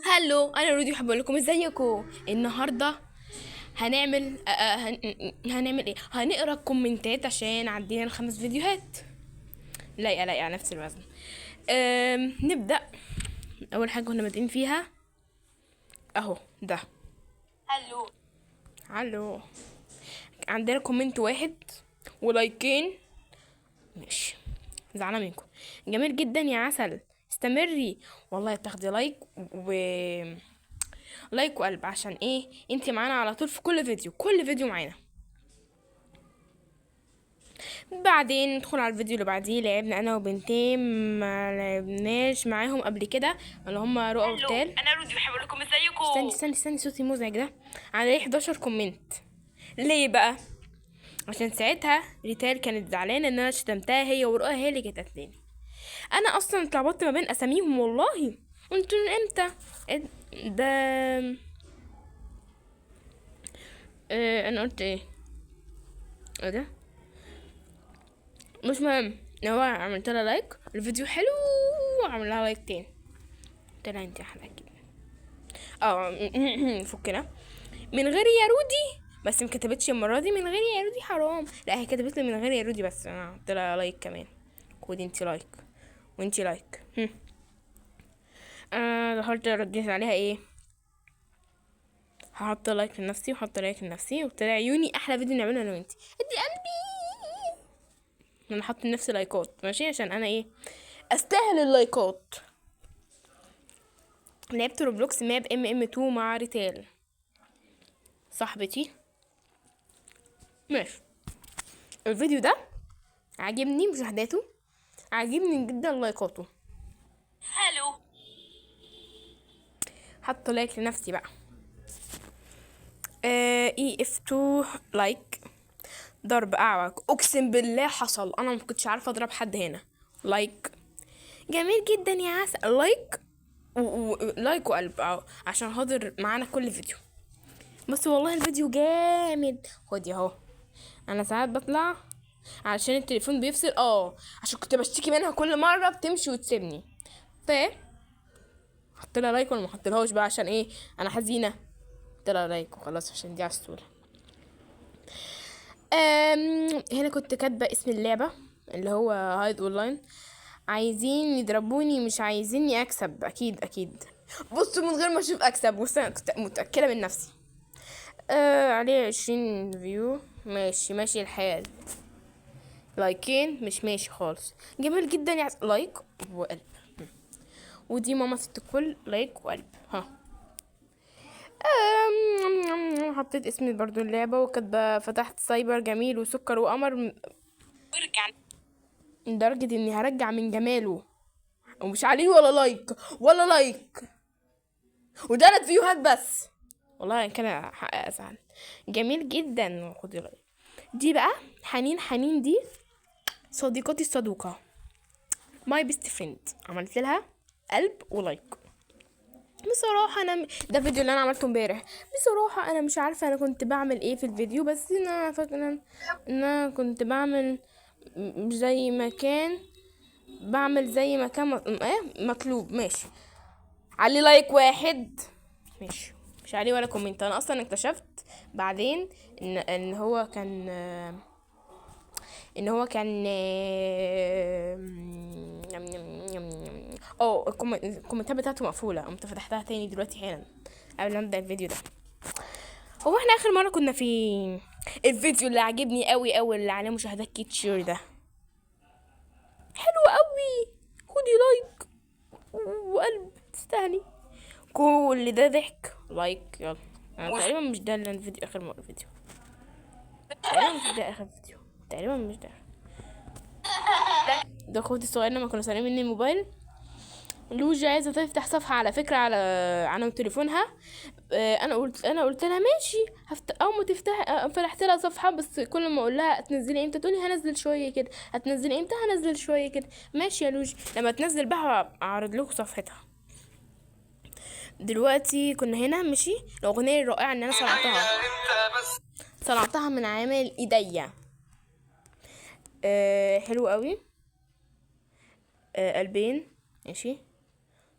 هلو، انا رودي، بحب اقول لكم ازيكم النهارده. هنعمل هنعمل ايه؟ هنقرا الكومنتات عشان عدينا الخمس فيديوهات. لايقه على نفس الوزن. نبدا. اول حاجه كنا بادئين فيها اهو ده. هلو. هلو. عندنا كومنت واحد ولايكين. ماشي. زعلانه منكم. جميل جدا يا عسل. استمري. والله بتاخدي لايك وقلب عشان ايه؟ انتي معانا على طول في كل فيديو معانا. بعدين ندخل على الفيديو اللي بعديه. لعبنا انا وبنتين ما لعبناش معاهم قبل كده، اللي هم رؤى وتال. انا رودي، بحب اقول لكم ازيكم. استني صوتي مزعج ده. عليه 11 كومنت. ليه بقى؟ عشان ساعتها ريتال كانت زعلانه ان انا شتمتها هي ورؤى، هي اللي كانت قتلاني. انا اصلا اتلخبطت ما بين اساميهم والله. قلت من امتى ده؟ انا قلت ايه؟ ايه ده؟ مش مهم. هو عملت لها لايك، الفيديو حلو، وعمل لها لايك تاني. قلت لها انت احلى اكيد. فكنا من غير يا رودي، بس ما كتبتش المره دي من غير يا رودي، حرام. لا، هي كتبت لي من غير يا رودي، بس انا قلت لها لايك كمان. خدي انت لايك وانت لايك. دخلت رديت عليها ايه؟ هحط لايك لنفسي وحط لايك لنفسي، وقلت لها عيوني احلى فيديو نعمله انا وانتي. ادي قلبي. انا حاطط لنفسي لايكات ماشي عشان انا ايه؟ استاهل اللايكات. لعبت روبلوكس ماب MM2 مع ريتال صاحبتي. ماشي. الفيديو ده عاجبني مشاهداته، عاجبني جدا لايكاته. هلو. حط لايك لنفسي بقى. EF2 لايك. ضرب اعوج، اقسم بالله حصل. انا ما كنتش عارفه اضرب حد هنا. لايك. جميل جدا يا عسل. لايك لايك وقلب عشان حاضر معانا كل فيديو. بس والله الفيديو جامد. خدي اهو. انا ساعات بطلع علشان التليفون بيفصل، عشان كنت بشتكي منها كل مره بتمشي وتسيبني. ف حط لها لايك ولا ما حطلهاش بقى عشان ايه؟ انا حزينه. حط لها لايك وخلاص عشان دي عسوله. هنا كنت كاتبه اسم اللعبه اللي هو هايد اونلاين. عايزين يضربوني، مش عايزيني اكسب. اكيد. بصوا من غير ما اشوف اكسب، بص انا كنت متاكده من نفسي. عليه 20 فيو. ماشي الحال. لايكين مش ماشي خالص. جميل جدا يا لايك وقلب. ودي ماما ست الكل. لايك وقلب. ها. حطيت اسمي برضو اللعبة وكاتبة فتحت سايبر جميل وسكر وقمر ارجع. لدرجة اني هرجع من جماله. ومش عليه ولا لايك. وده 3 فيوهات بس. والله كان حق ازعل. جميل جدا. خدي لايك. دي بقى حنين دي صديقتي الصدوقة، ماي بيست فريند. عملت لها قلب ولايك. بصراحة ده الفيديو اللي انا عملته امبارح. بصراحة انا مش عارفة انا كنت بعمل ايه في الفيديو، بس انا فاكرة ان انا كنت بعمل زي ما كان مطلوب. ماشي. عليه لايك واحد. ماشي. مش عليه ولا كومنت. انا اصلا اكتشفت بعدين ان هو كان الكومنتات بتاعته مقفولة. قمت فتحتها تاني دلوقتي حالا قبل ما ابدا الفيديو ده. هو احنا اخر مرة كنا في الفيديو اللي عجبني قوي اللي عليه مشاهدات كتير ده؟ حلو قوي. خدي لايك وقلب. تستاهلي. كل ده ضحك. لايك يلا. انا تقريبا مش ده اللي الفيديو اخر مرة فيديو. تقريبا مش ده اخر فيديو. تقريبا مش ده. ده اخوتي الصغير لما كانوا سارقين مني الموبايل. لوجي عايزه تفتح صفحه على فكره على تليفونها. انا قلت لها ماشي اول ما تفتح. فتحت لها صفحه، بس كل ما اقول لها تنزلي امتى تقولي هنزل شويه كده. هتنزلي امتى؟ هنزل شويه كده. ماشي يا لوجي، لما تنزل بقى اعرض لكم صفحتها. دلوقتي كنا هنا ماشي. الاغنيه الرائعه ان انا صنعتها من عمل ايديا. حلو قوي. قلبين. ماشي.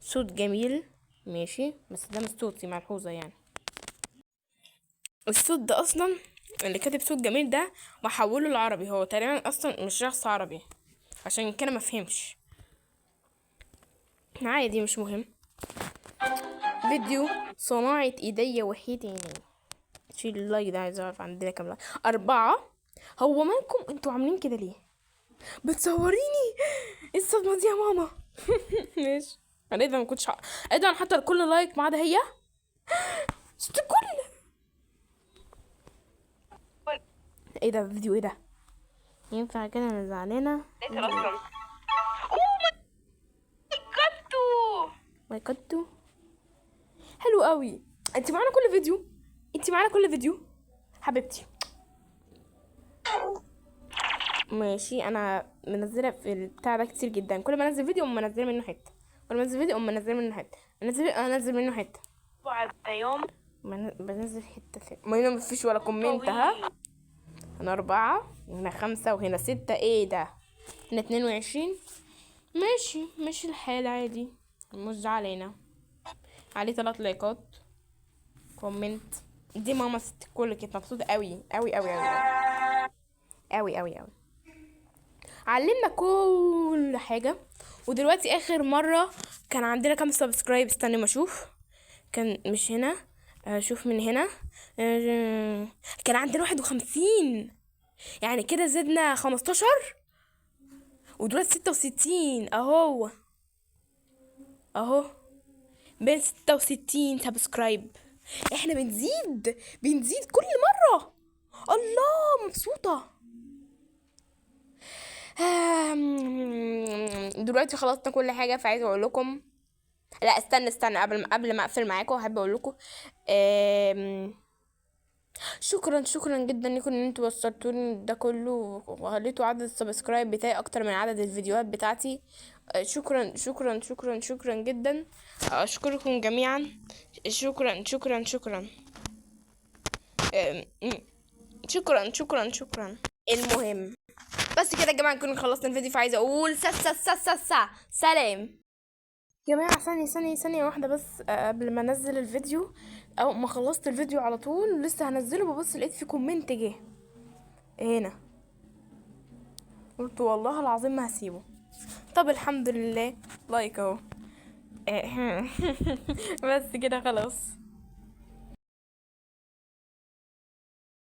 صوت جميل. ماشي، بس ده مش صوتي ملحوظة يعني. الصوت ده اصلا اللي كاتب صوت جميل ده محوله العربي، هو تقريبا اصلا مش شخص عربي، عشان كده ما فهمش. عادي مش مهم. فيديو صناعة ايديا وحيد عيني. شيل اللايك ده، عايز اعرف عندنا كام لايك. 4. هو مالكم انتوا عاملين كده ليه؟ بتصوريني؟ ايه الصدمة دي يا ماما؟ ماشي. انا ايه ده، ما كنتش ايه ده، انا حاطه كل لايك ما عدا هي. شفت الكل. ايه ده فيديو ايه ده؟ ينفع كده؟ انا زعلانه. ليس اصلا. اوه ماي جاد. ماي كاتو. حلو قوي. انت معانا كل فيديو، انت معانا كل فيديو حبيبتي. ماشي. انا منزله في البتاع ده كتير جدا، كل ما انزل فيديو اقوم منزله منه حته، كل ما انزل فيديو اقوم منزله منه حته، انزل منه حته. بعد يوم بنزل حته ما هنا مفيش ولا كومنت. ها، هنا 4 وهنا 5 وهنا 6. ايه ده؟ هنا 22. ماشي، ماشي الحال عادي، مش علينا. عليه 3 لايكات، كومنت. دي ماما ست الكل كانت مبسوطه قوي قوي قوي قوي قوي قوي قوي. علمنا كل حاجه. ودلوقتي اخر مره كان عندنا كام سبسكرايب؟ استنى ما اشوف. كان مش هنا، اشوف من هنا. كان عندنا 51، يعني كده زدنا 15 ودلوقتي 66. اهو اهو بين 66 سبسكرايب. احنا بنزيد كل مرة. الله مبسوطة. دلوقتي خلصنا كل حاجة، فعايزة اقول لكم، لا استنى قبل ما اقفل معاكم احب اقول لكم شكرا جدا لكم ان انتوا وصلتوني ده كله وخليتوا عدد السبسكرايب بتاعي اكتر من عدد الفيديوهات بتاعتي. شكرا جدا. اشكركم جميعا. شكرا. أم، أم، شكرا. المهم بس كده يا جماعه نكون خلصنا الفيديو، فعايزه اقول سلام. جماعة ثانية واحدة بس، قبل ما انزل الفيديو او ما خلصت الفيديو على طول لسه هنزله، ببص لقيت في كومنت جه هنا، قلت والله العظيم ما هسيبه. طب الحمد لله، لايك اهو. بس كده خلاص.